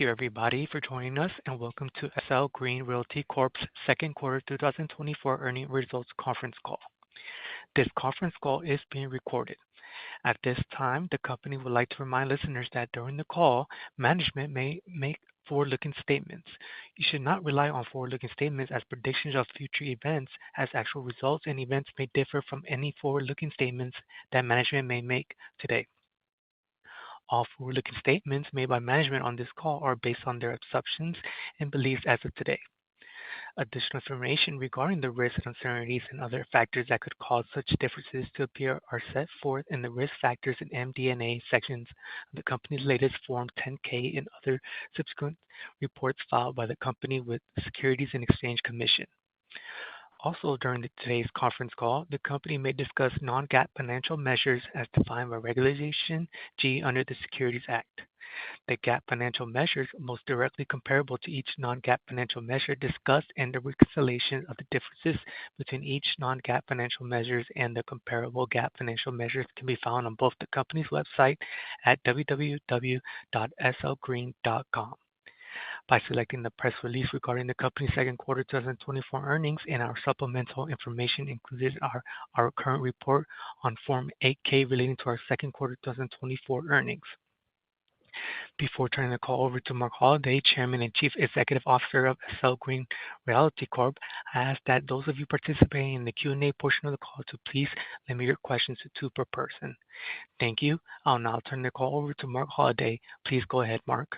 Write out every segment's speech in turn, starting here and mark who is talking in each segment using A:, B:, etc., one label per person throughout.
A: you everybody for joining us and welcome to SL Green Realty Corp's second quarter 2024 earnings results conference call. This conference call is being recorded. At this time, the company would like to remind listeners that during the call, management may make forward-looking statements. You should not rely on forward-looking statements as predictions of future events, as actual results and events may differ from any forward-looking statements that management may make today. All forward-looking statements made by management on this call are based on their assumptions and beliefs as of today. Additional information regarding the risks, uncertainties, and other factors that could cause such differences to appear are set forth in the Risk Factors and MD&A sections of the company's latest Form 10-K and other subsequent reports filed by the company with the Securities and Exchange Commission. Also, during today's conference call, the company may discuss non-GAAP financial measures as defined by Regulation G under the Securities Act. The GAAP financial measures most directly comparable to each non-GAAP financial measure discussed and the reconciliation of the differences between each non-GAAP financial measures and the comparable GAAP financial measures can be found on both the company's website at www.slgreen.com. By selecting the press release regarding the company's second quarter 2024 earnings and our supplemental information included our current report on Form 8-K relating to our second quarter 2024 earnings. Before turning the call over to Marc Holliday, Chairman and Chief Executive Officer of SL Green Realty Corp., I ask that those of you participating in the Q&A portion of the call to please limit your questions to two per person. Thank you. I'll now turn the call over to Marc Holliday. Please go ahead, Marc.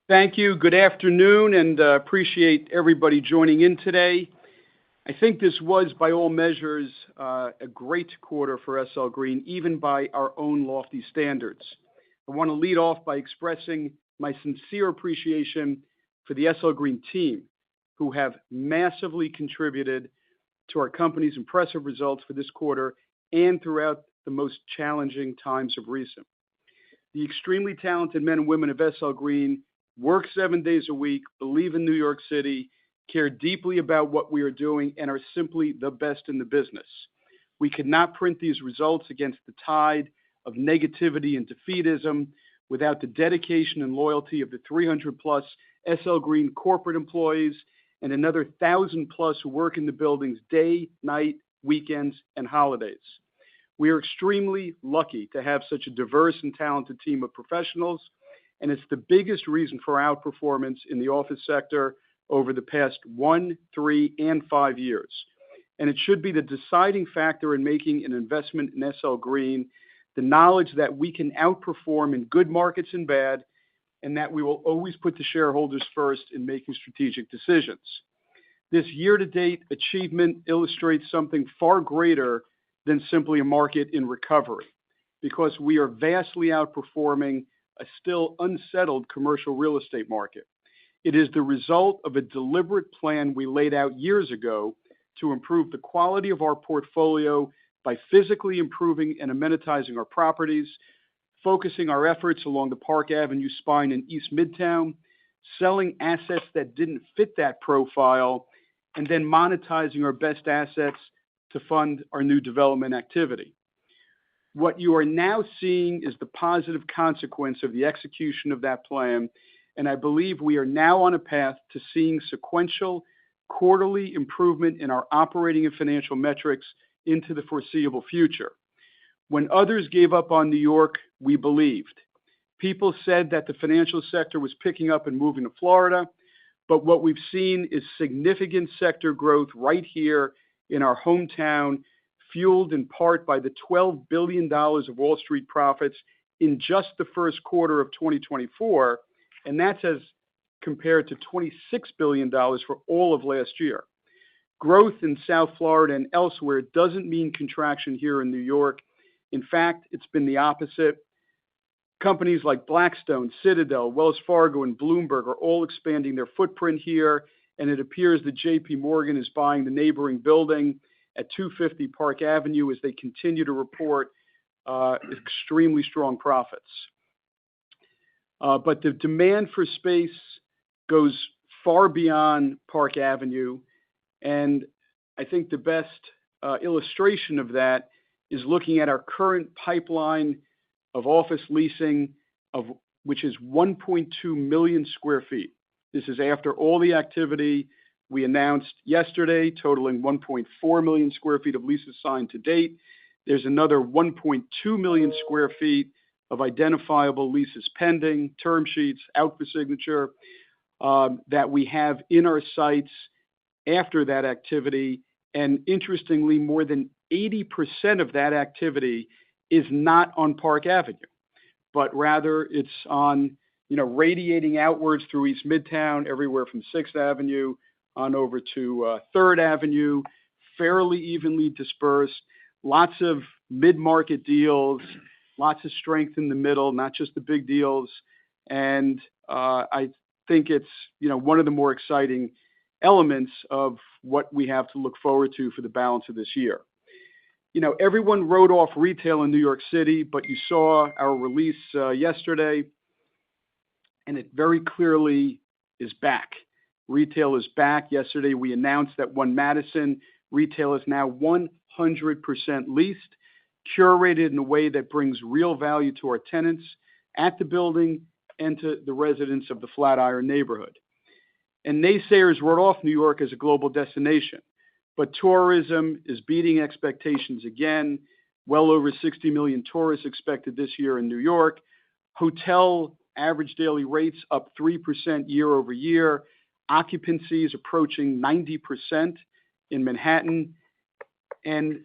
B: Thank you. Good afternoon, and appreciate everybody joining in today. I think this was, by all measures, a great quarter for SL Green, even by our own lofty standards. I want to lead off by expressing my sincere appreciation for the SL Green team, who have massively contributed to our company's impressive results for this quarter and throughout the most challenging times of recent. The extremely talented men and women of SL Green work 7 days a week, believe in New York City, care deeply about what we are doing, and are simply the best in the business. We could not print these results against the tide of negativity and defeatism without the dedication and loyalty of the 300-plus SL Green corporate employees and another 1,000-plus who work in the buildings day, night, weekends, and holidays. We are extremely lucky to have such a diverse and talented team of professionals, and it's the biggest reason for our outperformance in the office sector over the past 1, 3, and 5 years. And it should be the deciding factor in making an investment in SL Green, the knowledge that we can outperform in good markets and bad, and that we will always put the shareholders first in making strategic decisions. This year-to-date achievement illustrates something far greater than simply a market in recovery, because we are vastly outperforming a still unsettled commercial real estate market. It is the result of a deliberate plan we laid out years ago to improve the quality of our portfolio by physically improving and amenitizing our properties, focusing our efforts along the Park Avenue spine in East Midtown, selling assets that didn't fit that profile, and then monetizing our best assets to fund our new development activity. What you are now seeing is the positive consequence of the execution of that plan, and I believe we are now on a path to seeing sequential quarterly improvement in our operating and financial metrics into the foreseeable future. When others gave up on New York, we believed. People said that the financial sector was picking up and moving to Florida, but what we've seen is significant sector growth right here in our hometown, fueled in part by the $12 billion of Wall Street profits in just the first quarter of 2024, and that's as compared to $26 billion for all of last year. Growth in South Florida and elsewhere doesn't mean contraction here in New York. In fact, it's been the opposite. Companies like Blackstone, Citadel, Wells Fargo, and Bloomberg are all expanding their footprint here, and it appears that JP Morgan is buying the neighboring building at 250 Park Avenue as they continue to report extremely strong profits. But the demand for space goes far beyond Park Avenue, and I think the best illustration of that is looking at our current pipeline of office leasing of which is 1.2 million square feet. This is after all the activity we announced yesterday, totaling 1.4 million square feet of leases signed to date. There's another 1.2 million square feet of identifiable leases pending, term sheets out for signature, that we have in our sites after that activity. And interestingly, more than 80% of that activity is not on Park Avenue, but rather it's on, radiating outwards through East Midtown, everywhere from 6th Avenue on over to 3rd Avenue, fairly evenly dispersed, lots of mid-market deals, lots of strength in the middle, not just the big deals. And I think it's, one of the more exciting elements of what we have to look forward to for the balance of this year. Everyone wrote off retail in New York City, but you saw our release yesterday, and it very clearly is back. Retail is back. Yesterday, we announced that One Madison retail is now 100% leased, curated in a way that brings real value to our tenants at the building and to the residents of the Flatiron neighborhood. And naysayers wrote off New York as a global destination, but tourism is beating expectations again. Well over 60 million tourists expected this year in New York. Hotel average daily rates up 3% year over year. Occupancy is approaching 90% in Manhattan. And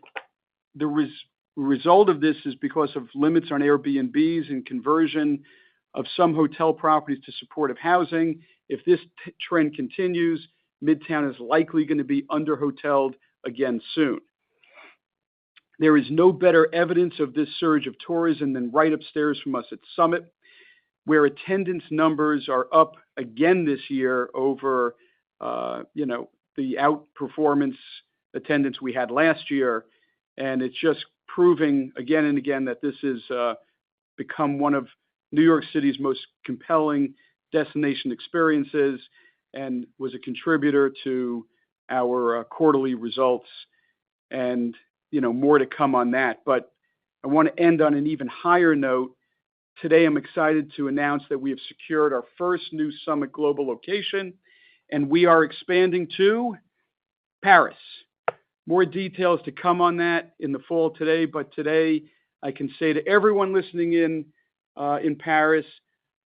B: the result of this is because of limits on Airbnbs and conversion of some hotel properties to supportive housing. If this trend continues, Midtown is likely going to be under-hoteled again soon. There is no better evidence of this surge of tourism than right upstairs from us at Summit, where attendance numbers are up again this year over, the outperformance attendance we had last year. And it's just proving again and again that this has become one of New York City's most compelling destination experiences and was a contributor to our quarterly results. And, more to come on that. But I want to end on an even higher note. Today, I'm excited to announce that we have secured our first new Summit Global location, and we are expanding to Paris. More details to come on that in the fall today, but today I can say to everyone listening in Paris,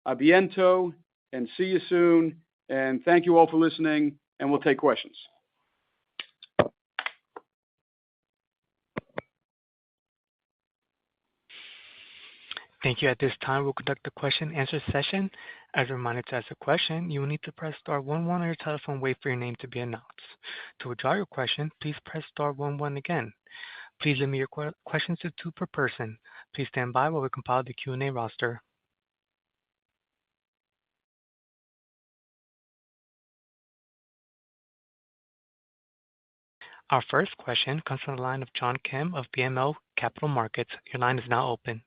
B: à bientôt, and see you soon. And thank you all for listening, and we'll take questions.
A: Thank you. At this time, we'll conduct the question-and-answer session. As a reminder, to ask a question, you will need to press star 11 on your telephone, wait for your name to be announced. To withdraw your question, please press star 11 again. Please limit your questions to 2 per person. Please stand by while we compile the Q&A roster. Our first question comes from the line of John Kim of BMO Capital Markets. Your line is now open.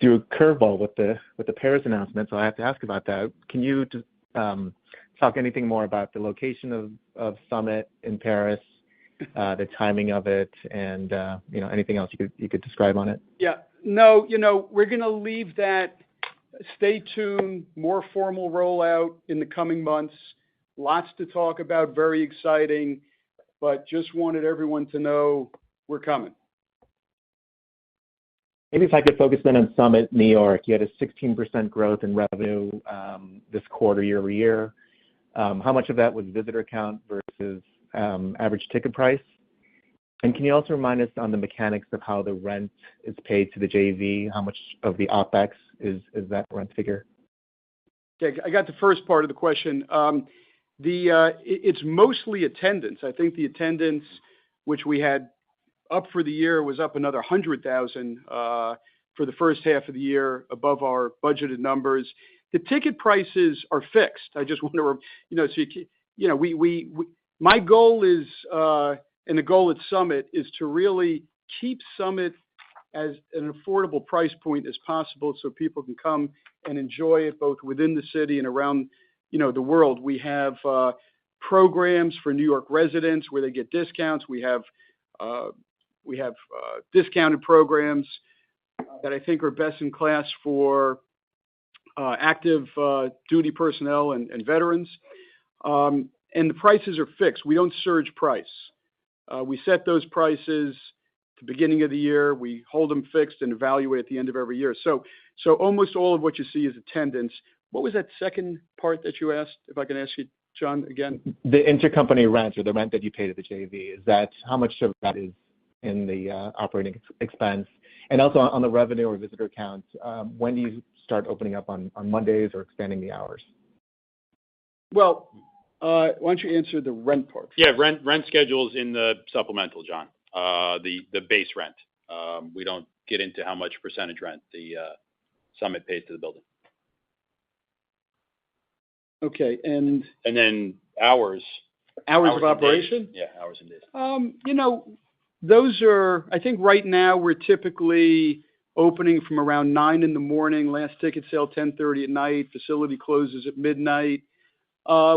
C: Do a curveball with the Paris announcement, so I have to ask about that. Can you just talk anything more about the location of Summit in Paris, the timing of it, and anything else you could describe on it?
B: Yeah, no, we're going to leave that. Stay tuned. More formal rollout in the coming months. Lots to talk about. Very exciting, but just wanted everyone to know we're coming.
C: Maybe if I could focus then on Summit, New York. You had a 16% growth in revenue this quarter, year over year. How much of that was visitor count versus average ticket price? And can you also remind us on the mechanics of how the rent is paid to the JV? How much of the OpEx is that rent figure?
B: Okay, I got the first part of the question. It's mostly attendance. I think the attendance, which we had up for the year, was up another 100,000 for the first half of the year, above our budgeted numbers. The ticket prices are fixed. I just want to, my goal is, and the goal at Summit is to really keep Summit as an affordable price point as possible, so people can come and enjoy it both within the city and around, the world. We have programs for New York residents where they get discounts. We have discounted programs that I think are best in class for active duty personnel and veterans. And the prices are fixed. We don't surge price. We set those prices at the beginning of the year. We hold them fixed and evaluate at the end of every year. So almost all of what you see is attendance. What was that second part that you asked? If I can ask you, John, again.
C: The intercompany rent, or the rent that you pay to the JV, is that how much of that is in the operating expense? And also on the revenue or visitor counts, when do you start opening up on Mondays or expanding the hours?
B: Well, why don't you answer the rent part?
D: Yeah, rent schedules in the supplemental, John. The base rent. We don't get into how much percentage rent the Summit pays to the building.
B: Okay, and
D: then hours
B: of operation?
D: Yeah, hours and days.
B: Those are, I think right now we're typically opening from around 9 in the morning, last ticket sale 10:30 at night, facility closes at midnight.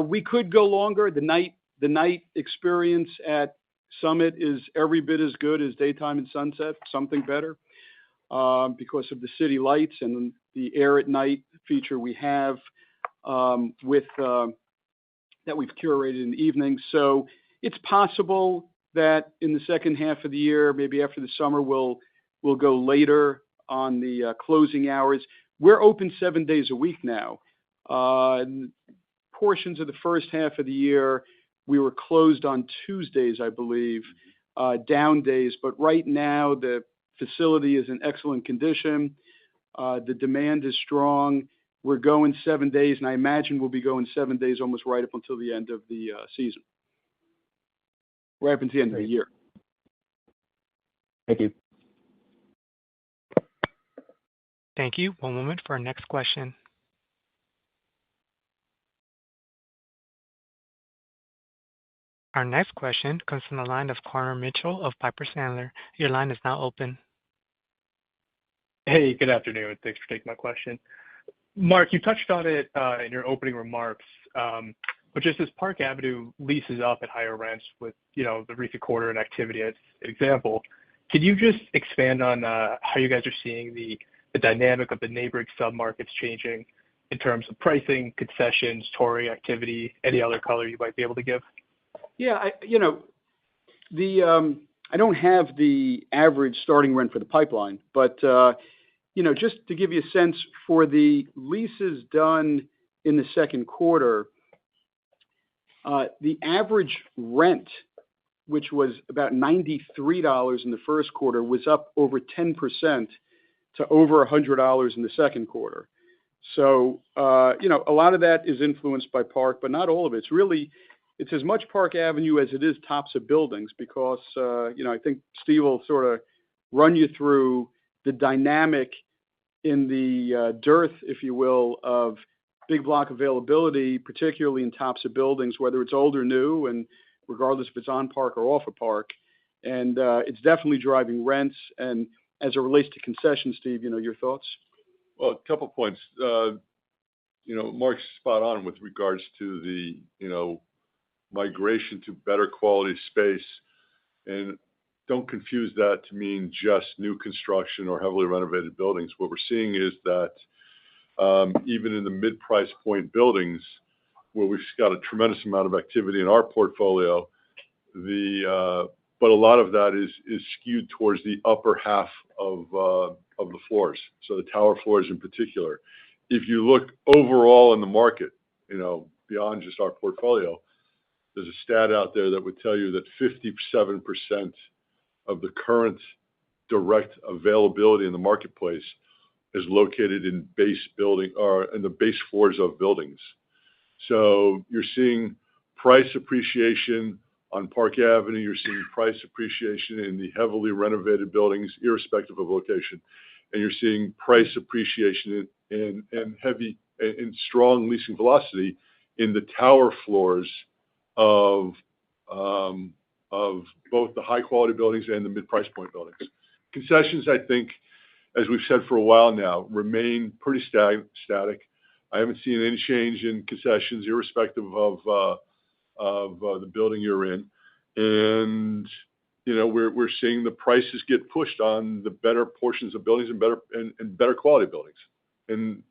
B: We could go longer. The night experience at Summit is every bit as good as daytime and sunset, something better, because of the city lights and the air at night feature we have with that we've curated in the evening. So it's possible that in the second half of the year, maybe after the summer, we'll go later on the closing hours. We're open 7 days a week now. Portions of the first half of the year, we were closed on Tuesdays, I believe, down days. But right now, the facility is in excellent condition. The demand is strong. We're going 7 days, and I imagine we'll be going 7 days almost right up until the end of the season. Right up until the end of the year.
C: Thank you.
A: Thank you. One moment for our next question. Our next question comes from the line of Connor Mitchell of Piper Sandler. Your line is now open.
E: Hey, good afternoon. Thanks for taking my question. Mark, you touched on it in your opening remarks, but just as Park Avenue leases up at higher rents with, the recent quarter and activity as an example, could you just expand on how you guys are seeing the dynamic of the neighboring submarkets changing in terms of pricing, concessions, touring activity, any other color you might be able to give?
B: Yeah, I don't have the average starting rent for the pipeline, but just to give you a sense, for the leases done in the second quarter, the average rent, which was about $93 in the first quarter, was up over 10% to over $100 in the second quarter. So, a lot of that is influenced by Park, but not all of it. It's as much Park Avenue as it is tops of buildings, because, I think Steve will sort of run you through the dynamic in the dearth, if you will, of big block availability, particularly in tops of buildings, whether it's old or new, and regardless if it's on Park or off of Park. And it's definitely driving rents. And as it relates to concessions, Steve, your thoughts?
F: Well, a couple points. Mark's spot on with regards to the, migration to better quality space. And don't confuse that to mean just new construction or heavily renovated buildings. What we're seeing is that even in the mid-price point buildings, where we've got a tremendous amount of activity in our portfolio, but a lot of that is skewed towards the upper half of the floors, so the tower floors in particular. If you look overall in the market, beyond just our portfolio, there's a stat out there that would tell you that 57% of the current direct availability in the marketplace is located in base building or in the base floors of buildings. So you're seeing price appreciation on Park Avenue. You're seeing price appreciation in the heavily renovated buildings, irrespective of location. And you're seeing price appreciation in strong leasing velocity in the tower floors of both the high quality buildings and the mid-price point buildings. Concessions, I think, as we've said for a while now, remain pretty static. I haven't seen any change in concessions, irrespective of the building you're in. And we're seeing the prices get pushed on the better portions of buildings and better quality buildings. And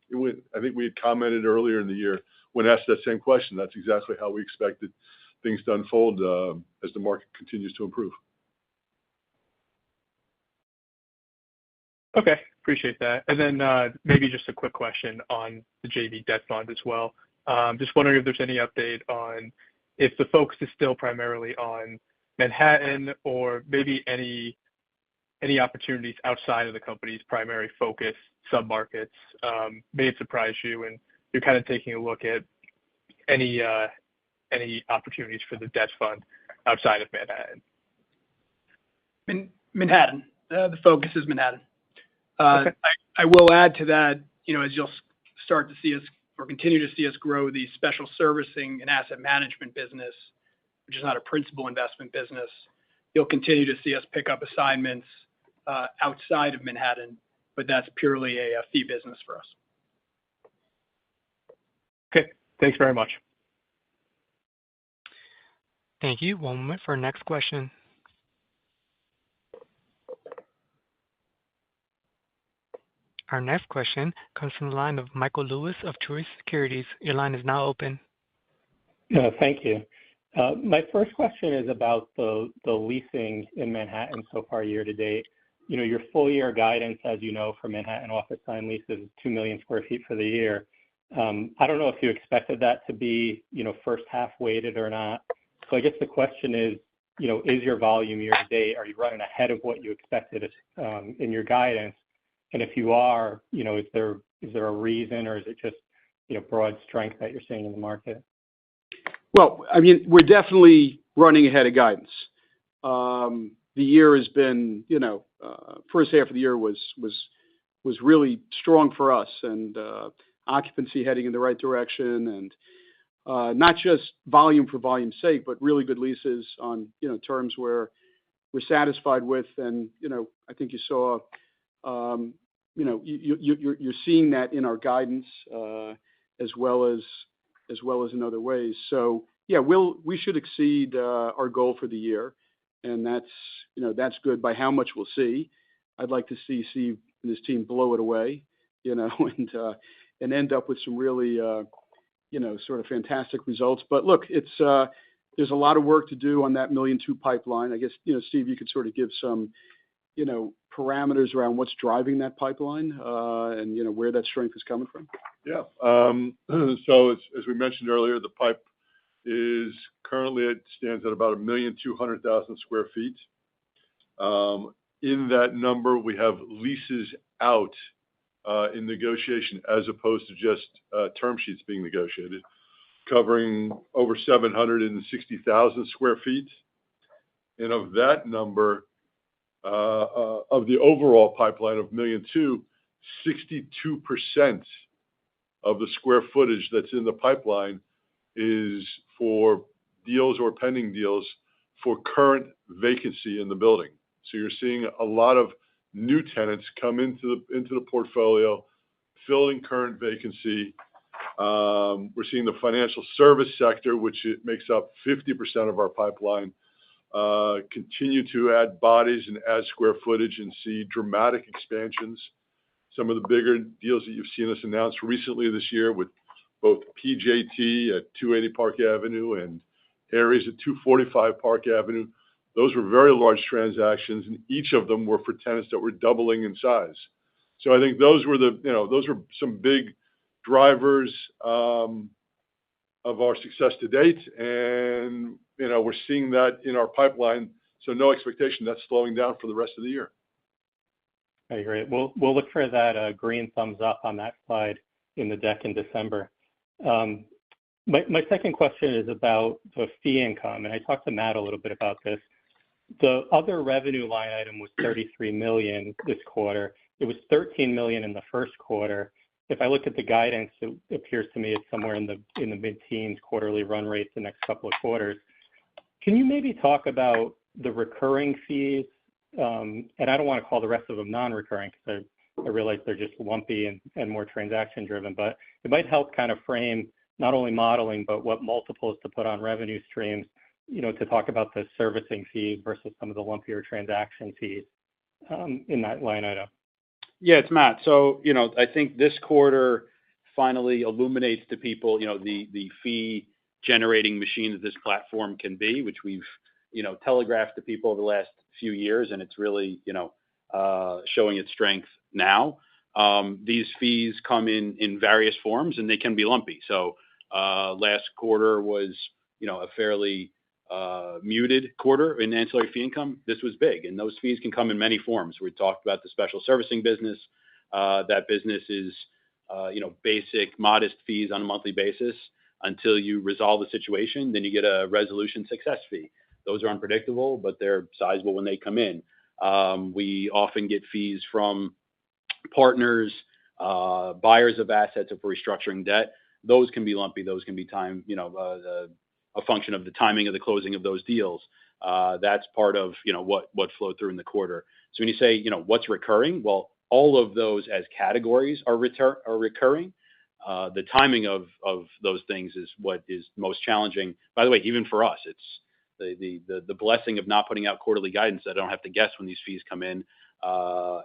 F: I think we had commented earlier in the year when asked that same question. That's exactly how we expected things to unfold as the market continues to improve.
E: Okay, appreciate that. And then maybe just a quick question on the JV debt fund as well. Just wondering if there's any update on if the focus is still primarily on Manhattan or maybe any opportunities outside of the company's primary focus submarkets may have surprised you, and you're kind of taking a look at any opportunities for the debt fund outside of Manhattan.
B: Manhattan. The focus is Manhattan.
E: Okay.
B: I will add to that, as you'll start to see us or continue to see us grow the special servicing and asset management business, which is not a principal investment business, you'll continue to see us pick up assignments outside of Manhattan, but that's purely a fee business for us.
E: Okay, thanks very much.
A: Thank you. One moment for our next question. Our next question comes from the line of Michael Lewis of Truist Securities. Your line is now open.
G: Thank you. My first question is about the leasing in Manhattan so far year to date. Your full year guidance, as you know, for Manhattan office sign leases is 2 million square feet for the year. I don't know if you expected that to be, first half weighted or not. So I guess the question is your volume year to date, are you running ahead of what you expected in your guidance? And if you are, is there a reason, or is it just, broad strength that you're seeing in the market?
B: Well, I mean, we're definitely running ahead of guidance. The year has been, first half of the year was really strong for us, and occupancy heading in the right direction, and not just volume for volume's sake, but really good leases on terms where we're satisfied with, and I think you saw, you're seeing that in our guidance as well as in other ways. So yeah, we should exceed our goal for the year, and that's good. By how much we'll see. I'd like to see Steve and his team blow it away, and end up with some really sort of fantastic results. But look, there's a lot of work to do on that 1.2 million pipeline. I guess Steve, you could sort of give some parameters around what's driving that pipeline and where that strength is coming from.
F: Yeah. So as we mentioned earlier, the pipe is currently, it stands at about 1,200,000 square feet. In that number, we have leases out in negotiation as opposed to just term sheets being negotiated, covering over 760,000 square feet. And of that number, of the overall pipeline of 1.2 million, 62% of the square footage that's in the pipeline is for deals or pending deals for current vacancy in the building. So you're seeing a lot of new tenants come into the portfolio, filling current vacancy. We're seeing the financial service sector, which it makes up 50% of our pipeline, continue to add bodies and add square footage and see dramatic expansions. Some of the bigger deals that you've seen us announce recently this year with both PJT at 280 Park Avenue and Ares at 245 Park Avenue. Those were very large transactions, and each of them were for tenants that were doubling in size. So I think those were some big drivers of our success to date, and we're seeing that in our pipeline. So no expectation that's slowing down for the rest of the year.
G: Okay, great. We'll look for that green thumbs up on that slide in the deck in December. My second question is about the fee income, and I talked to Matt a little bit about this. The other revenue line item was $33 million this quarter. It was $13 million in the first quarter. If I look at the guidance, it appears to me it's somewhere in the mid-teens quarterly run rate the next couple of quarters. Can you maybe talk about the recurring fees? And I don't want to call the rest of them non-recurring because I realize they're just lumpy and more transaction driven, but it might help kind of frame not only modeling, but what multiples to put on revenue streams to talk about the servicing fees versus some of the lumpier transaction fees in that line item.
D: Yeah, it's Matt. So, I think this quarter finally illuminates to people, the fee generating machine that this platform can be, which we've, telegraphed to people over the last few years, and it's really, showing its strength now. These fees come in various forms, and they can be lumpy. So last quarter was, a fairly muted quarter in ancillary fee income. This was big, and those fees can come in many forms. We talked about the special servicing business. That business is, basic, modest fees on a monthly basis until you resolve the situation. Then you get a resolution success fee. Those are unpredictable, but they're sizable when they come in. We often get fees from partners, buyers of assets if we're restructuring debt. Those can be lumpy. Those can be time, a function of the timing of the closing of those deals. That's part of, what flowed through in the quarter. So when you say, what's recurring, well, all of those as categories are recurring. The timing of those things is what is most challenging. By the way, even for us, it's the blessing of not putting out quarterly guidance. I don't have to guess when these fees come in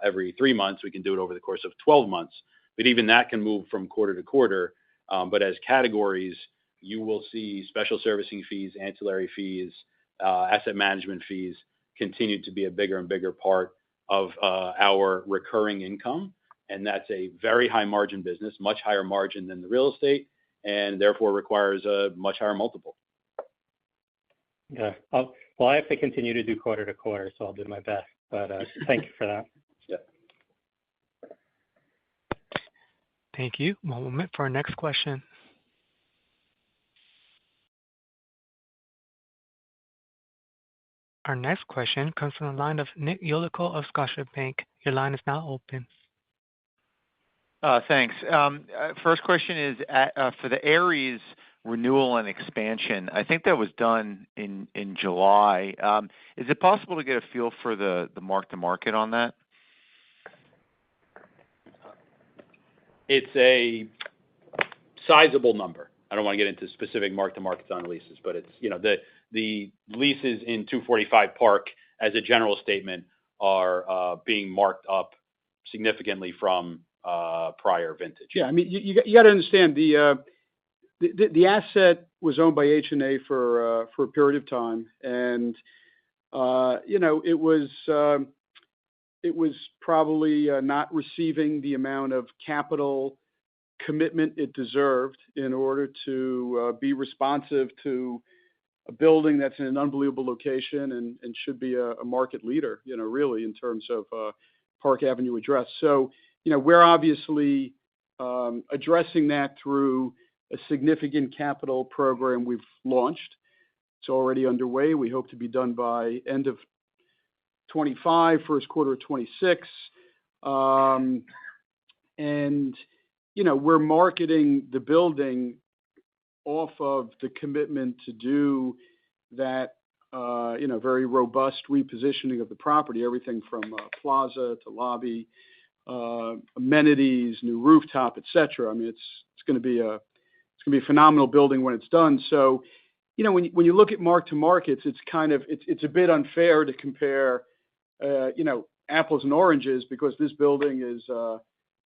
D: every 3 months. We can do it over the course of 12 months. But even that can move from quarter to quarter. But as categories, you will see special servicing fees, ancillary fees, asset management fees continue to be a bigger and bigger part of our recurring income. And that's a very high margin business, much higher margin than the real estate, and therefore requires a much higher multiple.
G: Yeah. Well, I have to continue to do quarter to quarter, so I'll do my best. But thank you for that.
D: Yeah.
A: Thank you. One moment for our next question. Our next question comes from the line of Nick Yulico of Scotiabank. Your line is now open.
H: Thanks. First question is for the Ares renewal and expansion. I think that was done in July. Is it possible to get a feel for the mark-to-market on that?
D: It's a sizable number. I don't want to get into specific mark-to-markets on leases, but it's, the leases in 245 Park, as a general statement, are being marked up significantly from prior vintage.
B: Yeah, I mean, you got to understand the asset was owned by H&A for a period of time, and it was probably not receiving the amount of capital commitment it deserved in order to be responsive to a building that's in an unbelievable location and should be a market leader, really, in terms of Park Avenue address. So, we're obviously addressing that through a significant capital program we've launched. It's already underway. We hope to be done by end of 25, first quarter of 26. And, we're marketing the building off of the commitment to do that, very robust repositioning of the property, everything from plaza to lobby, amenities, new rooftop, etc. I mean, it's going to be a phenomenal building when it's done. So, when you look at mark-to-markets, it's a bit unfair to compare, apples and oranges, because this building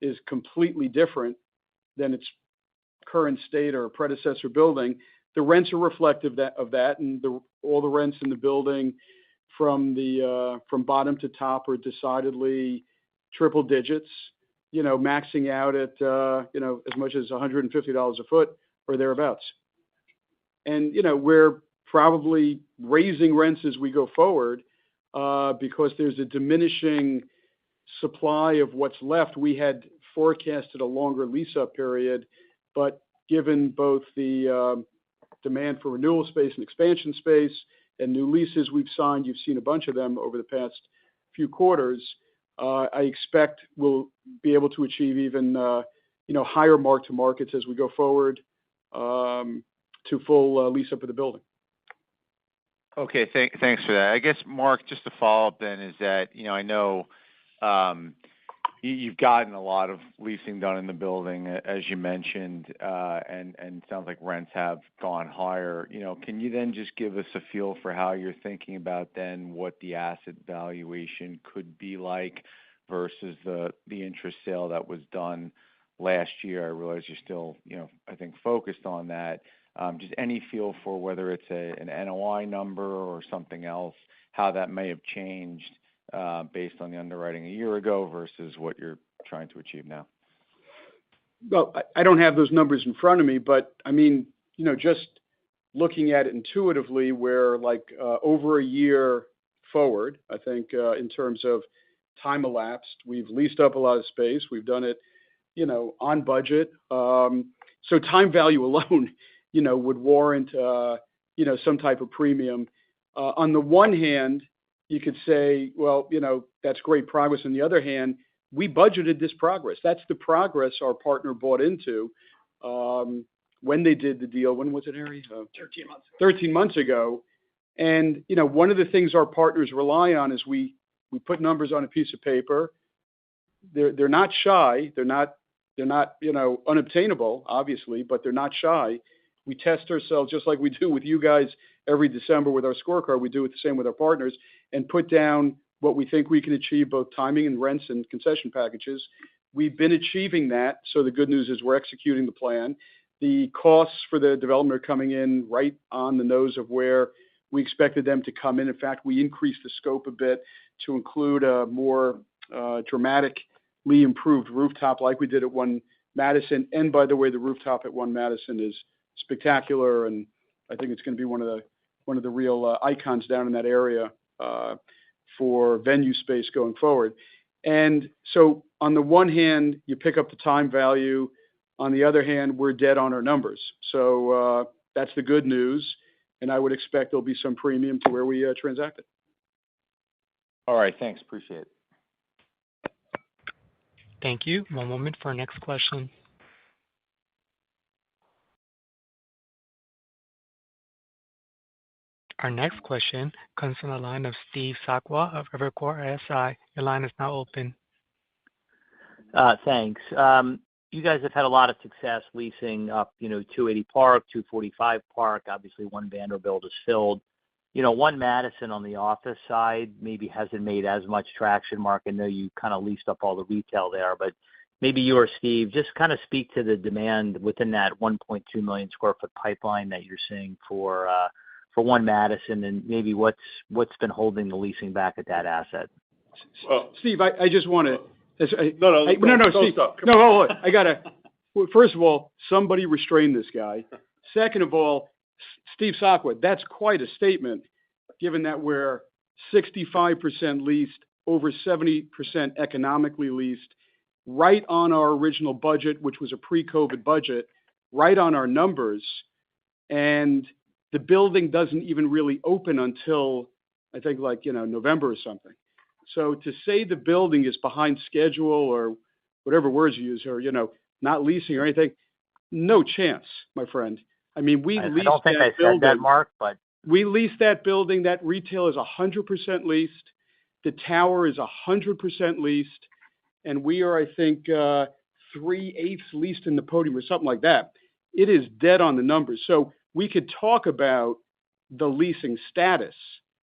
B: is completely different than its current state or predecessor building. The rents are reflective of that, and all the rents in the building from bottom to top are decidedly triple digits, maxing out at as much as $150 a foot or thereabouts. And we're probably raising rents as we go forward because there's a diminishing supply of what's left. We had forecasted a longer lease-up period, but given both the demand for renewal space and expansion space and new leases we've signed, you've seen a bunch of them over the past few quarters, I expect we'll be able to achieve even higher mark-to-markets as we go forward to full lease-up of the building.
H: Okay, thanks for that. I guess, Mark, just to follow up then, is that, I know you've gotten a lot of leasing done in the building, as you mentioned, and sounds like rents have gone higher. Can you then just give us a feel for how you're thinking about then what the asset valuation could be like versus the interest sale that was done last year? I realize you're still, I think, focused on that. Just any feel for whether it's an NOI number or something else, how that may have changed based on the underwriting a year ago versus what you're trying to achieve now?
B: Well, I don't have those numbers in front of me, but I mean, just looking at it intuitively, we're like over a year forward, I think, in terms of time elapsed. We've leased up a lot of space. We've done it, on budget. So time value alone, would warrant, some type of premium. On the one hand, you could say, well, that's great progress. On the other hand, we budgeted this progress. That's the progress our partner bought into when they did the deal. When was it, Harry?
I: 13 months.
B: 13 months ago. And, one of the things our partners rely on is we put numbers on a piece of paper. They're not shy. They're not unobtainable, obviously, but they're not shy. We test ourselves just like we do with you guys every December with our scorecard. We do it the same with our partners and put down what we think we can achieve, both timing and rents and concession packages. We've been achieving that. So the good news is we're executing the plan. The costs for the development are coming in right on the nose of where we expected them to come in. In fact, we increased the scope a bit to include a more dramatically improved rooftop like we did at One Madison. And by the way, the rooftop at One Madison is spectacular, and I think it's going to be one of the real icons down in that area for venue space going forward. And so on the one hand, you pick up the time value. On the other hand, we're dead on our numbers. So that's the good news, and I would expect there'll be some premium to where we transacted.
H: All right, thanks. Appreciate it.
A: Thank you. One moment for our next question. Our next question comes from the line of Steve Sakwa of Evercore ISI. Your line is now open.
J: Thanks. You guys have had a lot of success leasing up, 280 Park, 245 Park. Obviously, One Vanderbilt is filled. One Madison on the office side maybe hasn't made as much traction. Mark, I know you kind of leased up all the retail there, but maybe you or Steve just kind of speak to the demand within that 1.2 million square foot pipeline that you're seeing for One Madison, and maybe what's been holding the leasing back at that asset.
B: Well, Steve, I just want to.
F: No,
B: Steve.
F: stop.
B: No, hold on. First of all, somebody restrain this guy. Second of all, Steve Sakwa, that's quite a statement, given that we're 65% leased, over 70% economically leased, right on our original budget, which was a pre-COVID budget, right on our numbers, and the building doesn't even really open until, I think, November or something. So to say the building is behind schedule or whatever words you use, or, not leasing or anything, no chance, my friend. I mean, we leased that building.
J: I don't think I said that, Mark, but.
B: We leased that building. That retail is 100% leased. The tower is 100% leased. And we are, I think, 3/8 leased in the podium or something like that. It is dead on the numbers. So we could talk about the leasing status.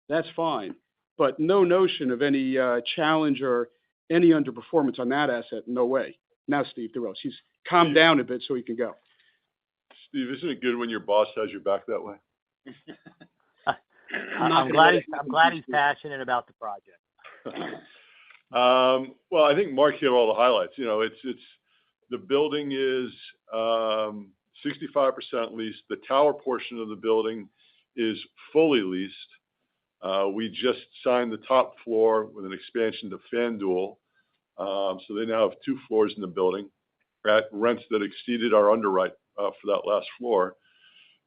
B: That's fine. But no notion of any challenge or any underperformance on that asset. No way. Now, Steve DeRose, he's calmed down a bit so he can go.
F: Steve, isn't it good when your boss has your back that way?
J: I'm glad he's passionate about the project.
F: Well, I think Mark hit all the highlights. It's the building is 65% leased. The tower portion of the building is fully leased. We just signed the top floor with an expansion to FanDuel. So they now have 2 floors in the building at rents that exceeded our underwrite for that last floor.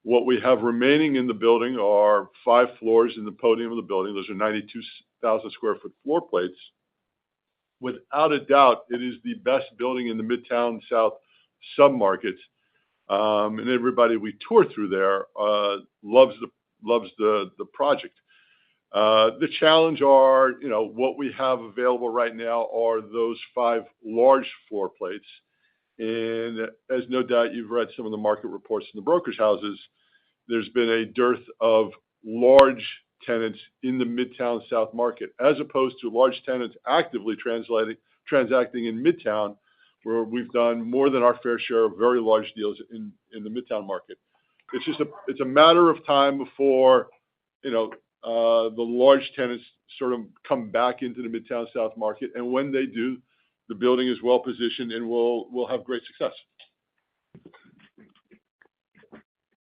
F: What we have remaining in the building are 5 floors in the podium of the building. Those are 92,000 square foot floor plates. Without a doubt, it is the best building in the Midtown South submarkets. And everybody we tour through there loves the project. The challenge are, what we have available right now are those 5 large floor plates. And as no doubt you've read some of the market reports in the brokerage houses, there's been a dearth of large tenants in the Midtown South market, as opposed to large tenants actively transacting in Midtown, where we've done more than our fair share of very large deals in the Midtown market. It's a matter of time before, the large tenants sort of come back into the Midtown South market. And when they do, the building is well positioned and will have great success.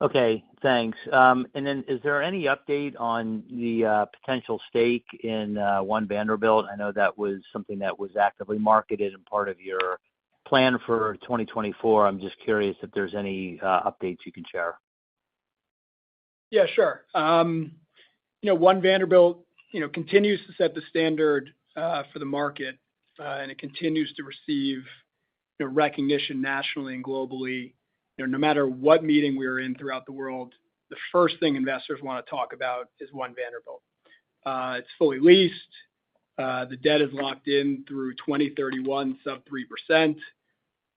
J: Okay, thanks. And then is there any update on the potential stake in One Vanderbilt? I know that was something that was actively marketed and part of your plan for 2024. I'm just curious if there's any updates you can share.
B: Yeah, sure. One Vanderbilt, continues to set the standard for the market, and it continues to receive recognition nationally and globally. No matter what meeting we are in throughout the world, the first thing investors want to talk about is One Vanderbilt. It's fully leased. The debt is locked in through 2031, sub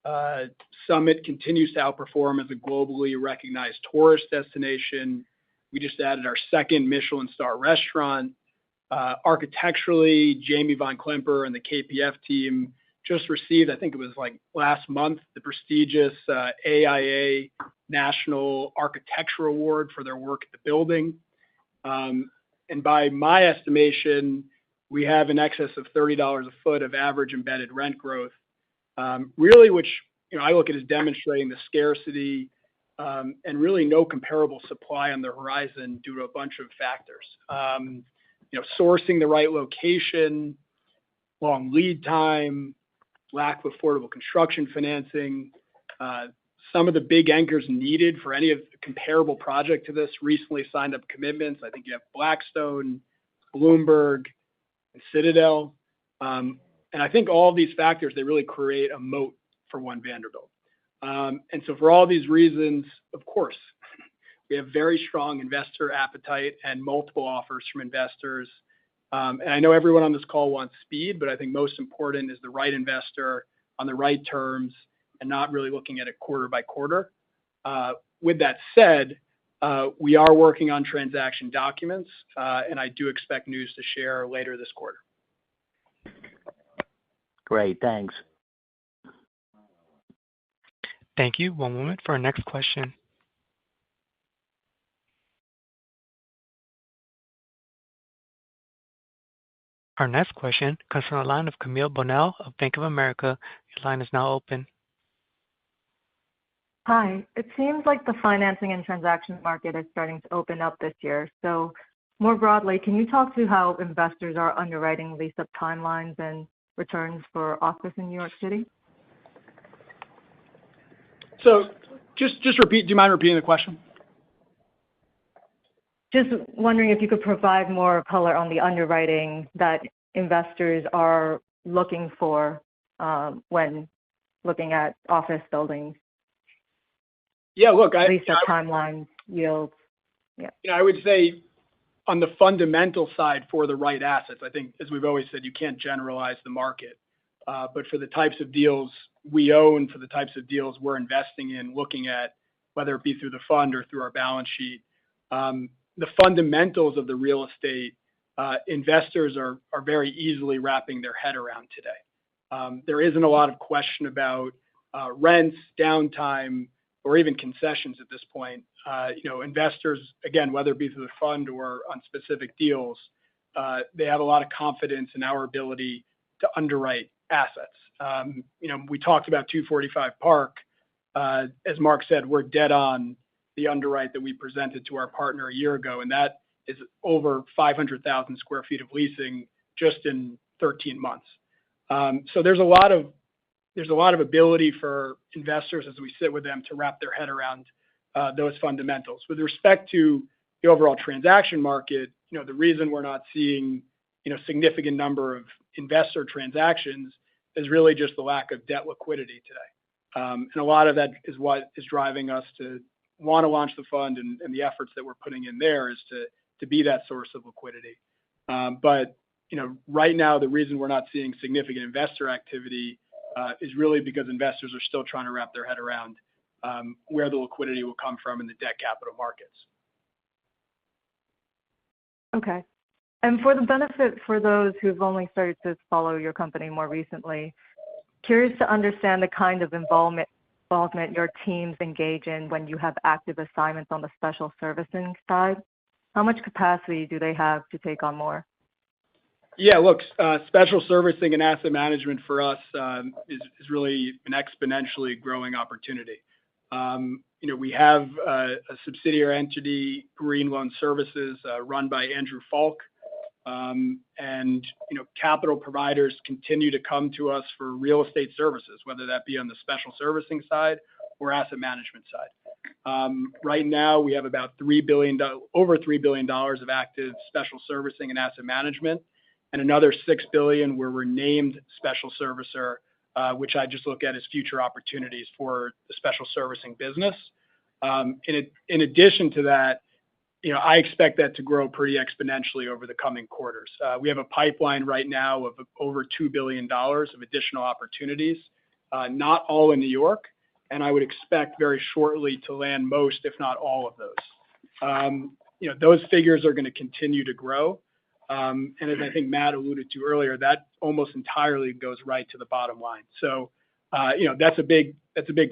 B: 3%. Summit continues to outperform as a globally recognized tourist destination. We just added our second Michelin star restaurant. Architecturally, Jamie Von Klemper and the KPF team just received, I think it was like last month, the prestigious AIA National Architecture Award for their work at the building. And by my estimation, we have in excess of $30 a foot of average embedded rent growth, really, which I look at as demonstrating the scarcity and really no comparable supply on the horizon due to a bunch of factors. Sourcing the right location, long lead time, lack of affordable construction financing. Some of the big anchors needed for any of the comparable project to this recently signed up commitments. I think you have Blackstone, Bloomberg, and Citadel. And I think all of these factors, they really create a moat for One Vanderbilt. And so for all these reasons, of course, we have very strong investor appetite and multiple offers from investors. And I know everyone on this call wants speed, but I think most important is the right investor on the right terms and not really looking at it quarter by quarter. With that said, we are working on transaction documents, and I do expect news to share later this quarter.
J: Great, thanks.
A: Thank you. One moment for our next question. Our next question comes from the line of Camille Bonnel of Bank of America. Your line is now open.
I: Hi. It seems like the financing and transaction market is starting to open up this year. So more broadly, can you talk to how investors are underwriting lease-up timelines and returns for office in New York City?
B: So just repeat. Do you mind repeating the question?
I: Just wondering if you could provide more color on the underwriting that investors are looking for when looking at office buildings.
B: Yeah, look,
I: lease-up timelines, yields. Yeah.
B: I would say on the fundamental side for the right assets, I think, as we've always said, you can't generalize the market. But for the types of deals we own, for the types of deals we're investing in, looking at whether it be through the fund or through our balance sheet, the fundamentals of the real estate, investors are very easily wrapping their head around today. There isn't a lot of question about rents, downtime, or even concessions at this point. Investors, again, whether it be through the fund or on specific deals, they have a lot of confidence in our ability to underwrite assets. We talked about 245 Park. As Mark said, we're dead on the underwrite that we presented to our partner a year ago, and that is over 500,000 square feet of leasing just in 13 months. So there's a lot of ability for investors as we sit with them to wrap their head around those fundamentals. With respect to the overall transaction market, the reason we're not seeing significant number of investor transactions is really just the lack of debt liquidity today. And a lot of that is what is driving us to want to launch the fund, and the efforts that we're putting in there is to be that source of liquidity. But right now, the reason we're not seeing significant investor activity is really because investors are still trying to wrap their head around where the liquidity will come from in the debt capital markets.
I: Okay. And for the benefit for those who've only started to follow your company more recently, curious to understand the kind of involvement your teams engage in when you have active assignments on the special servicing side. How much capacity do they have to take on more?
B: Yeah, look, special servicing and asset management for us is really an exponentially growing opportunity. We have a subsidiary entity, Green Loan Services, run by Andrew Falk. And capital providers continue to come to us for real estate services, whether that be on the special servicing side or asset management side. Right now, we have about over $3 billion of active special servicing and asset management, and another $6 billion where we're named special servicer, which I just look at as future opportunities for the special servicing business. In addition to that, I expect that to grow pretty exponentially over the coming quarters. We have a pipeline right now of over $2 billion of additional opportunities, not all in New York, and I would expect very shortly to land most, if not all of those. Those figures are going to continue to grow. And as I think Matt alluded to earlier, that almost entirely goes right to the bottom line. So, that's a big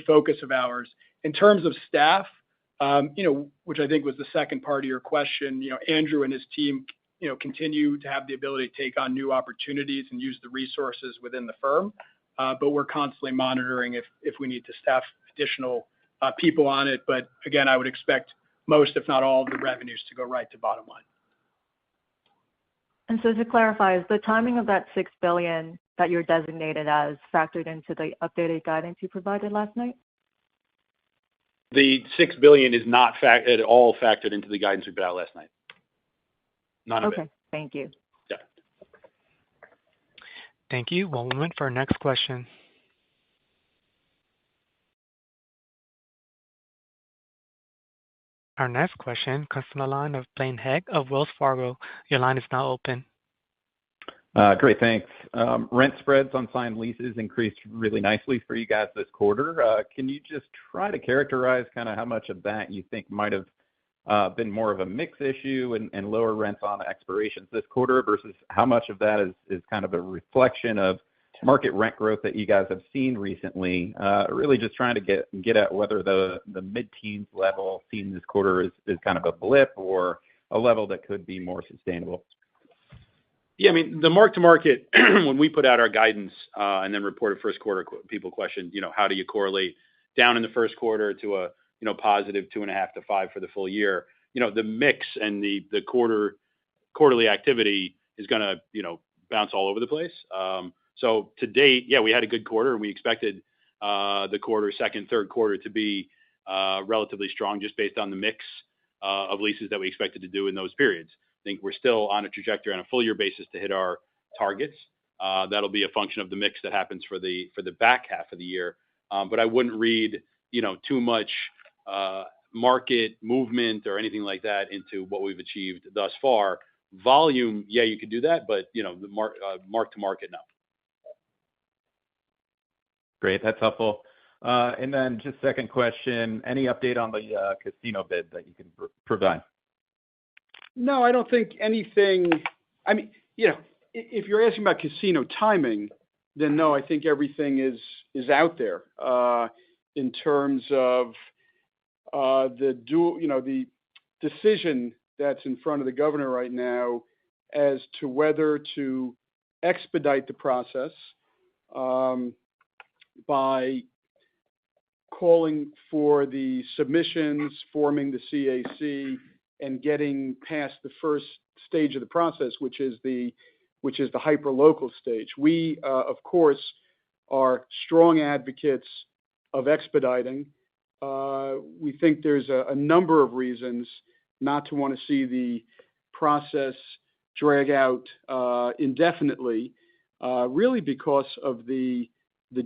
B: focus of ours. In terms of staff, which I think was the second part of your question, Andrew and his team, continue to have the ability to take on new opportunities and use the resources within the firm. But we're constantly monitoring if we need to staff additional people on it. But again, I would expect most, if not all, of the revenues to go right to bottom line.
I: And so to clarify, is the timing of that $6 billion that you're designated as factored into the updated guidance you provided last night?
D: The $6 billion is not at all factored into the guidance we put out last night. None of it.
I: Okay, thank you.
D: Yeah.
A: Thank you. One moment for our next question. Our next question comes from the line of Blaine Heck of Wells Fargo. Your line is now open.
K: Great, thanks. Rent spreads on signed leases increased really nicely for you guys this quarter. Can you just try to characterize kind of how much of that you think might have been more of a mix issue and lower rents on expirations this quarter versus how much of that is kind of a reflection of market rent growth that you guys have seen recently? Really just trying to get at whether the mid-teens level seen this quarter is kind of a blip or a level that could be more sustainable.
D: Yeah, I mean, the mark-to-market, when we put out our guidance and then reported first quarter, people questioned, how do you correlate down in the first quarter to a, positive 2.5 to 5 for the full year? The mix and the quarterly activity is going to, bounce all over the place. So to date, yeah, we had a good quarter, and we expected the second, third quarter to be relatively strong just based on the mix of leases that we expected to do in those periods. I think we're still on a trajectory on a full year basis to hit our targets. That'll be a function of the mix that happens for the back half of the year. But I wouldn't read, too much market movement or anything like that into what we've achieved thus far. Volume, yeah, you could do that, but the mark to market, no.
K: Great, that's helpful. And then just second question, any update on the casino bid that you can provide?
B: No, I don't think anything. I mean, if you're asking about casino timing, then no, I think everything is out there in terms of the decision that's in front of the governor right now as to whether to expedite the process by calling for the submissions, forming the CAC, and getting past the first stage of the process, which is the hyper-local stage. We, of course, are strong advocates of expediting. We think there's a number of reasons not to want to see the process drag out indefinitely, really because of the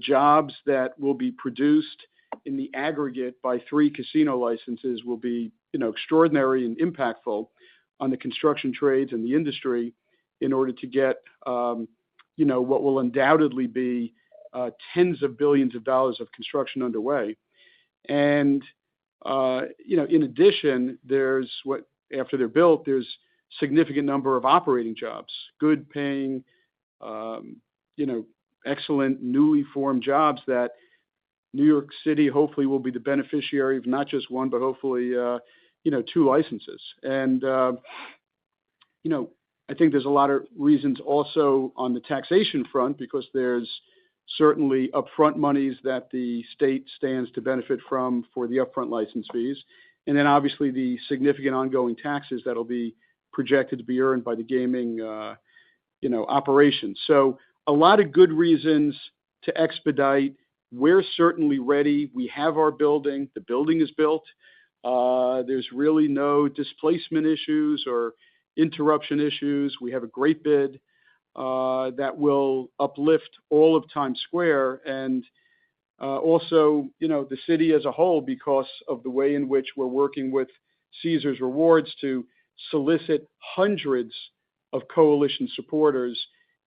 B: jobs that will be produced in the aggregate by 3 casino licenses will be extraordinary and impactful on the construction trades and the industry. in order to get, what will undoubtedly be tens of billions of dollars of construction underway. And, in addition, after they're built, there's significant number of operating jobs, good paying, excellent newly formed jobs that New York City hopefully will be the beneficiary of not just one, but hopefully, 2 licenses. And, I think there's a lot of reasons also on the taxation front, because there's certainly upfront monies that the state stands to benefit from for the upfront license fees. And then obviously the significant ongoing taxes that'll be projected to be earned by the gaming, operations. So a lot of good reasons to expedite. We're certainly ready. We have our building. The building is built. There's really no displacement issues or interruption issues. We have a great bid that will uplift all of Times Square and also, the city as a whole, because of the way in which we're working with Caesars Rewards to solicit hundreds of coalition supporters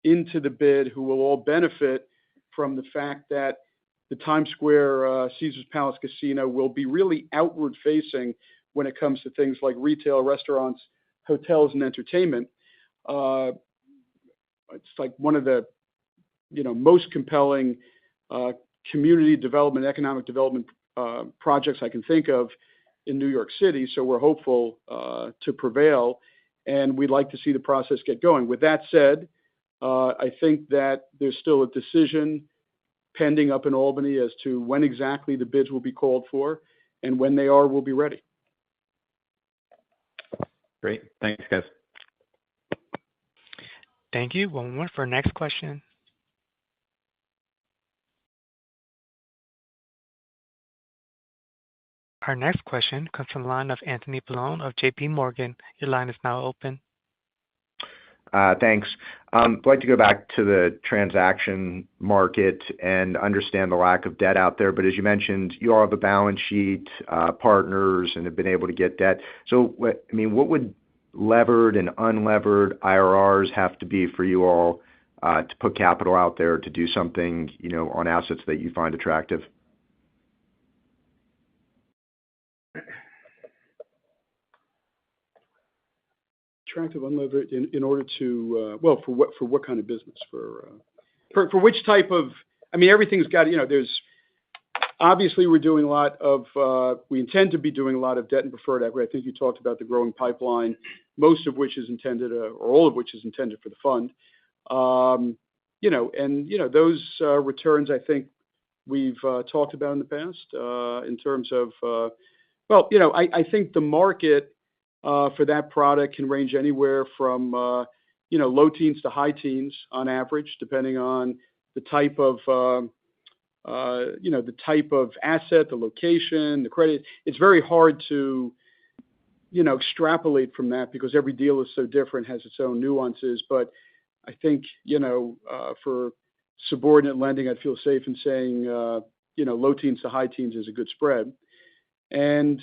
B: into the bid who will all benefit from the fact that the Times Square Caesars Palace Casino will be really outward facing when it comes to things like retail, restaurants, hotels, and entertainment. It's like one of the, most compelling community development, economic development projects I can think of in New York City. So we're hopeful to prevail, and we'd like to see the process get going. With that said, I think that there's still a decision pending up in Albany as to when exactly the bids will be called for, and when they are, we'll be ready.
K: Great. Thanks, guys.
A: Thank you. One more for our next question. Our next question comes from the line of Anthony Paolone of JP Morgan. Your line is now open.
L: Thanks. I'd like to go back to the transaction market and understand the lack of debt out there. But as you mentioned, you all have a balance sheet, partners, and have been able to get debt. So, what would levered and unlevered IRRs have to be for you all to put capital out there to do something, on assets that you find attractive?
B: Attractive unlevered in order to for what kind of business, for which type of, everything's got, there's obviously we're doing a lot of we intend to be doing a lot of debt and preferred equity. I think you talked about the growing pipeline, most of which is intended or all of which is intended for the fund. Those returns I think we've talked about in the past in terms of I think the market for that product can range anywhere from low teens to high teens on average, depending on the type of asset, the location, the credit. It's very hard to extrapolate from that because every deal is so different, has its own nuances. But I think for subordinate lending, I'd feel safe in saying low teens to high teens is a good spread. And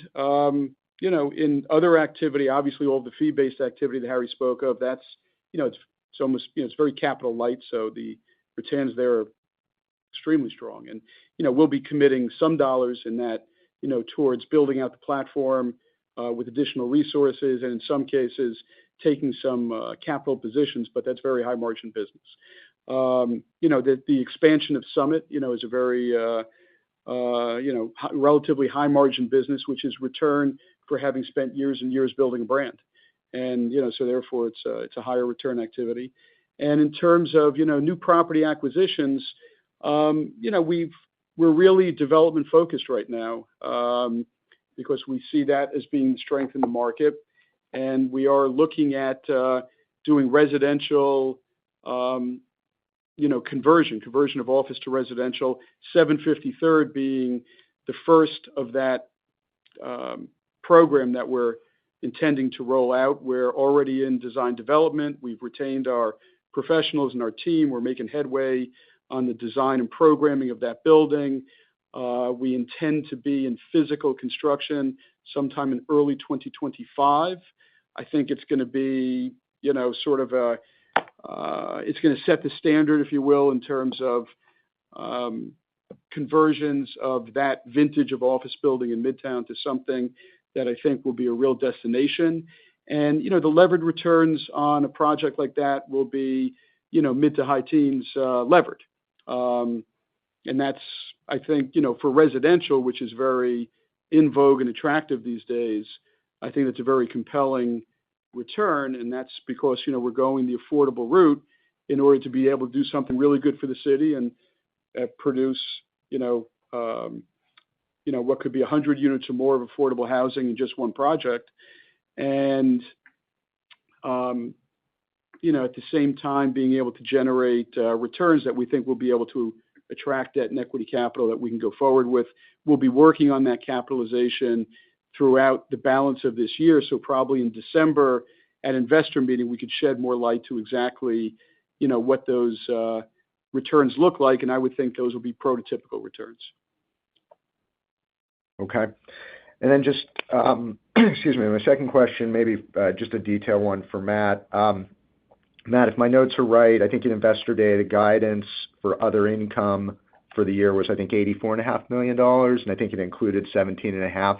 B: in other activity, obviously all the fee-based activity that Harry spoke of, that's, it's almost, it's very capital light. So the returns there are extremely strong. And, we'll be committing some dollars in that, towards building out the platform with additional resources, and in some cases, taking some capital positions, but that's very high margin business. The expansion of Summit, is a very, relatively high margin business, which is return for having spent years and years building a brand. And, so therefore it's a higher return activity. And in terms of, new property acquisitions, we're really development focused right now because we see that as being strength in the market. And we are looking at doing residential, conversion of office to residential, 750 Third being the first of that program that we're intending to roll out. We're already in design development. We've retained our professionals and our team. We're making headway on the design and programming of that building. We intend to be in physical construction sometime in early 2025. I think it's going to be, sort of it's going to set the standard, if you will, in terms of conversions of that vintage of office building in Midtown to something that I think will be a real destination. And, the levered returns on a project like that will be, mid to high teens levered. And that's, I think, for residential, which is very in vogue and attractive these days, I think that's a very compelling return. And that's because, we're going the affordable route in order to be able to do something really good for the city and produce, what could be 100 units or more of affordable housing in just one project. And, at the same time, being able to generate returns that we think will be able to attract debt and equity capital that we can go forward with. We'll be working on that capitalization throughout the balance of this year. So probably in December at investor meeting, we could shed more light to exactly, what those returns look like. And I would think those will be prototypical returns.
L: Okay. And then just, excuse me, my second question, maybe just a detail one for Matt. Matt, if my notes are right, I think in Investor Day, the guidance for other income for the year was, I think, $84.5 million, and I think it included $17.5 million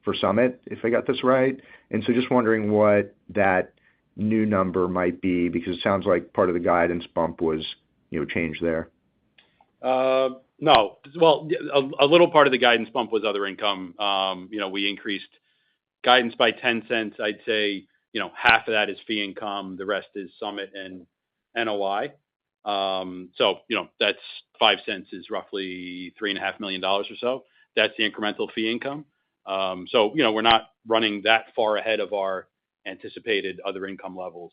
L: for Summit, if I got this right. And so just wondering what that new number might be, because it sounds like part of the guidance bump was, changed there.
D: No. Well, a little part of the guidance bump was other income. We increased guidance by 10 cents. I'd say, half of that is fee income. The rest is Summit and NOI. So, that's 5 cents is roughly $3.5 million or so. That's the incremental fee income. So, we're not running that far ahead of our anticipated other income levels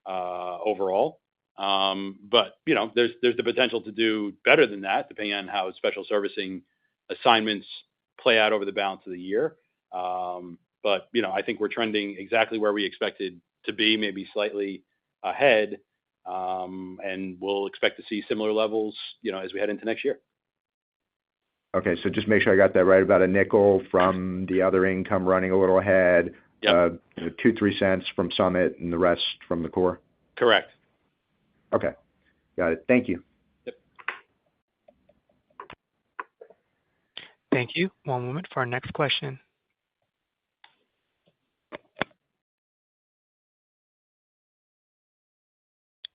D: overall. But, there's the potential to do better than that, depending on how special servicing assignments play out over the balance of the year. But, I think we're trending exactly where we expected to be, maybe slightly ahead. And we'll expect to see similar levels, as we head into next year.
L: Okay. So just make sure I got that right, about $0.05 from the other income running a little ahead,
D: Yep.
L: 2-3 cents from Summit, and the rest from the core.
D: Correct.
L: Okay. Got it. Thank you.
D: Yep.
A: Thank you. One moment for our next question.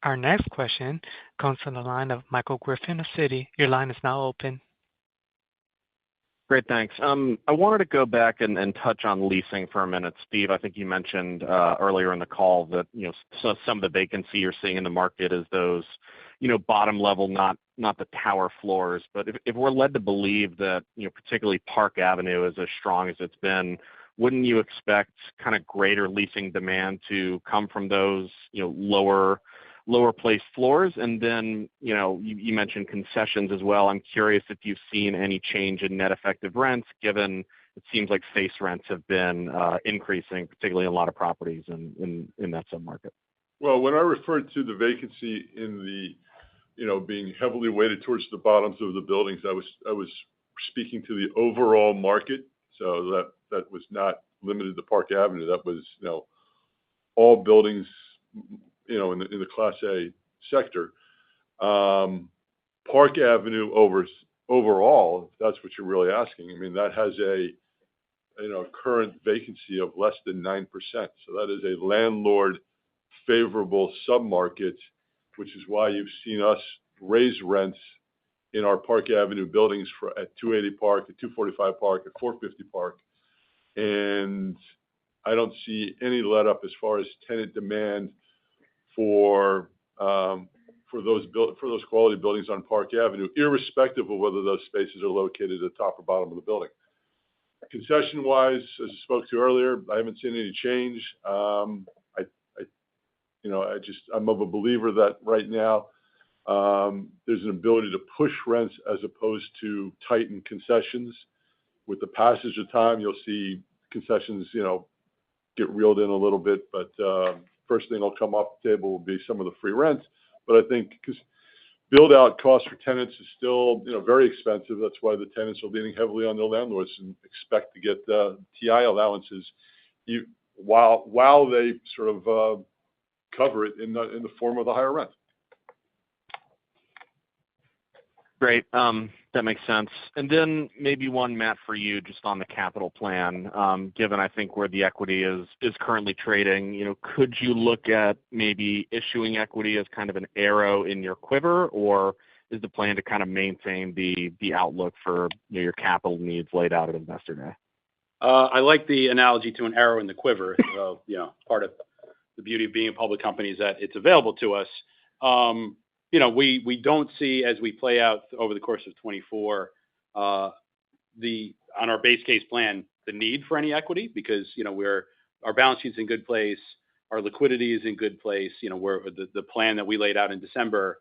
A: Our next question comes from the line of Michael Griffin of Citi. Your line is now open.
M: Great, thanks. I wanted to go back and touch on leasing for a minute. Steve, I think you mentioned earlier in the call that so some of the vacancy you're seeing in the market is those bottom level, not the tower floors. But if we're led to believe that particularly Park Avenue is as strong as it's been, wouldn't you expect kind of greater leasing demand to come from those lower placed floors? And then, you mentioned concessions as well. I'm curious if you've seen any change in net effective rents, given it seems like face rents have been increasing, particularly in a lot of properties in that submarket.
F: Well, when I referred to the vacancy in the, being heavily weighted towards the bottoms of the buildings, I was speaking to the overall market. So that was not limited to Park Avenue. That was, all buildings, in the Class A sector. Park Avenue overall, if that's what you're really asking, I mean, that has a current vacancy of less than 9%. So that is a landlord favorable submarket, which is why you've seen us raise rents in our Park Avenue buildings at 280 Park, at 245 Park, at 450 Park. And I don't see any let up as far as tenant demand for those quality buildings on Park Avenue, irrespective of whether those spaces are located at the top or bottom of the building. Concession wise, as I spoke to earlier, I haven't seen any change. I'm of a believer that right now there's an ability to push rents as opposed to tighten concessions. With the passage of time, you'll see concessions, get reeled in a little bit, but first thing will come off the table will be some of the free rent. But I think because build out cost for tenants is still, very expensive. That's why the tenants are leaning heavily on their landlords and expect to get TI allowances while they sort of cover it in the form of the higher rent.
M: Great. That makes sense. And then maybe one, Matt, for you, just on the capital plan. Given I think where the equity is currently trading, could you look at maybe issuing equity as kind of an arrow in your quiver, or is the plan to kind of maintain the outlook for your capital needs laid out at Investor Day?
D: I like the analogy to an arrow in the quiver. Part of the beauty of being a public company is that it's available to us. We don't see, as we play out over the course of 24, on our base case plan, the need for any equity because, our balance sheet's in good place. Our liquidity is in good place. The plan that we laid out in December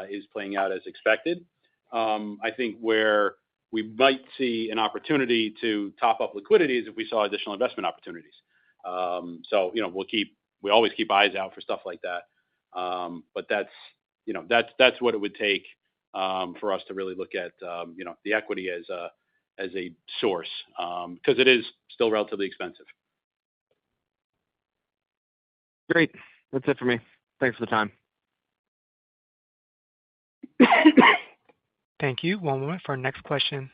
D: is playing out as expected. I think where we might see an opportunity to top up liquidity is if we saw additional investment opportunities. We always keep eyes out for stuff like that. But that's what it would take for us to really look at the equity as a source because it is still relatively expensive.
M: Great. That's it for me. Thanks for the time.
A: Thank you. One moment for our next question.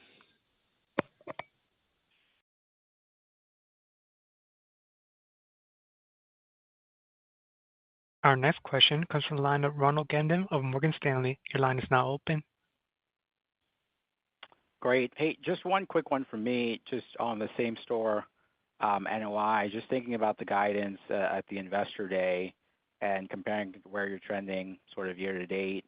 A: Our next question comes from the line of Ronald Kamdem of Morgan Stanley. Your line is now open.
N: Great. Hey, just one quick one from me, just on the same store NOI, just thinking about the guidance at the Investor Day and comparing where you're trending sort of year to date,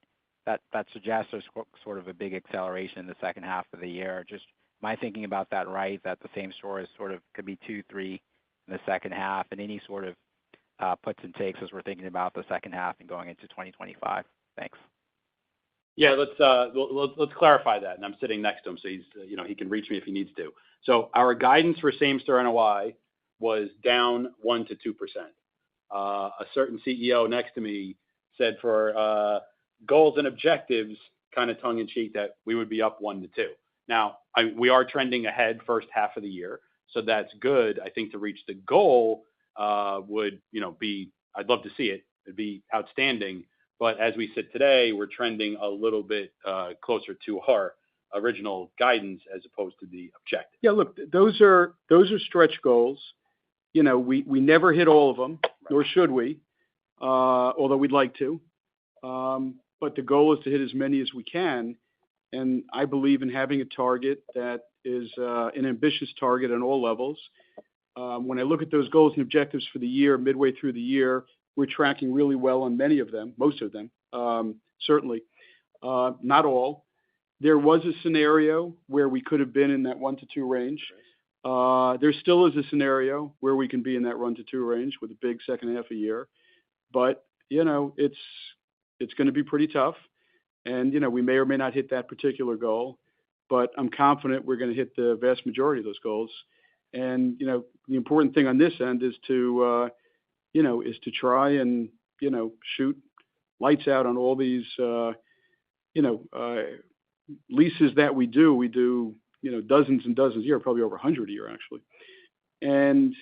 N: that suggests there's sort of a big acceleration in the second half of the year. Just am I thinking about that right, that the same store is sort of could be 2-3 in the second half, and any sort of puts and takes as we're thinking about the second half and going into 2025? Thanks.
D: Yeah, let's clarify that. And I'm sitting next to him, so he can reach me if he needs to. So our guidance for same-store NOI was down 1% to 2%. A certain CEO next to me said for goals and objectives, kind of tongue-in-cheek, that we would be up 1% to 2%. Now, we are trending ahead first half of the year, so that's good. I think to reach the goal would be, I'd love to see it. It'd be outstanding. But as we sit today, we're trending a little bit closer to our original guidance as opposed to the objective.
B: Yeah, look, those are stretch goals. We never hit all of them, nor should we, although we'd like to. But the goal is to hit as many as we can. And I believe in having a target that is an ambitious target on all levels. When I look at those goals and objectives for the year, midway through the year, we're tracking really well on many of them, most of them, certainly. Not all. There was a scenario where we could have been in that 1 to 2 range. There still is a scenario where we can be in that 1 to 2 range with a big second half of year. But, it's going to be pretty tough. And, we may or may not hit that particular goal. But I'm confident we're going to hit the vast majority of those goals. And, the important thing on this end is to try and, shoot lights out on all these, leases that we do. We do, dozens and dozens a year, probably over 100 a year, actually. And,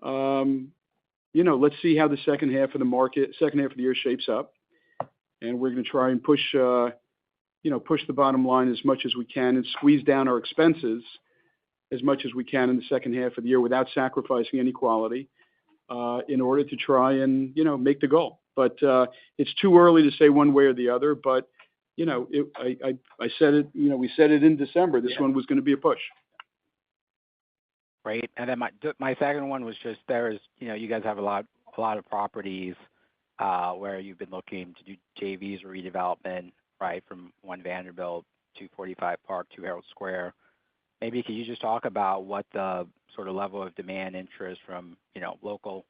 B: let's see how the second half of the year shapes up. And we're going to try and push the bottom line as much as we can and squeeze down our expenses as much as we can in the second half of the year without sacrificing any quality in order to try and, make the goal. But it's too early to say one way or the other. But, I said it, we said it in December. This one was going to be a push.
N: Great. And then my second one was just you guys have a lot of properties where you've been looking to do JVs or redevelopment, right, from 1 Vanderbilt, 245 Park, 2 Herald Square. Maybe can you just talk about what the sort of level of demand interest from, local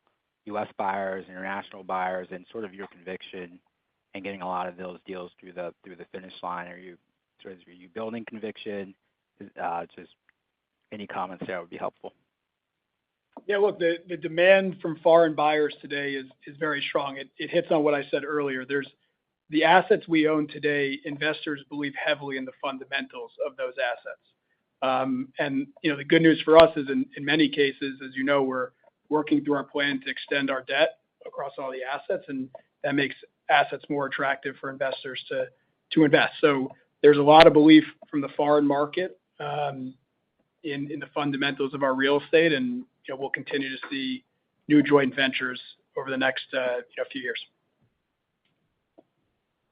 N: U.S. buyers, international buyers, and sort of your conviction in getting a lot of those deals through the finish line? Are you building conviction? Just any comments there would be helpful.
O: Yeah, look, the demand from foreign buyers today is very strong. It hits on what I said earlier. There's the assets we own today. Investors believe heavily in the fundamentals of those assets. And the good news for us is in many cases, as we're working through our plan to extend our debt across all the assets, and that makes assets more attractive for investors to invest. So there's a lot of belief from the foreign market in the fundamentals of our real estate, and we'll continue to see new joint ventures over the next few years.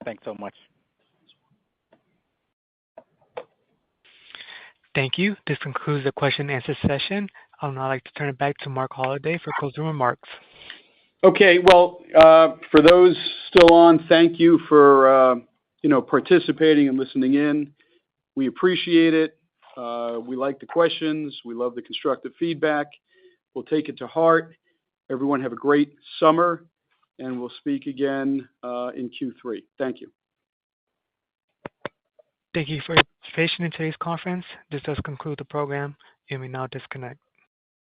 N: Thanks so much.
A: Thank you. This concludes the question and answer session. I would now like to turn it back to Marc Holliday for closing remarks.
B: Okay. Well, for those still on, thank you for participating and listening in. We appreciate it. We like the questions. We love the constructive feedback. We'll take it to heart. Everyone have a great summer, and we'll speak again in Q3. Thank you.
A: Thank you for your participation in today's conference. This does conclude the program. You may now disconnect.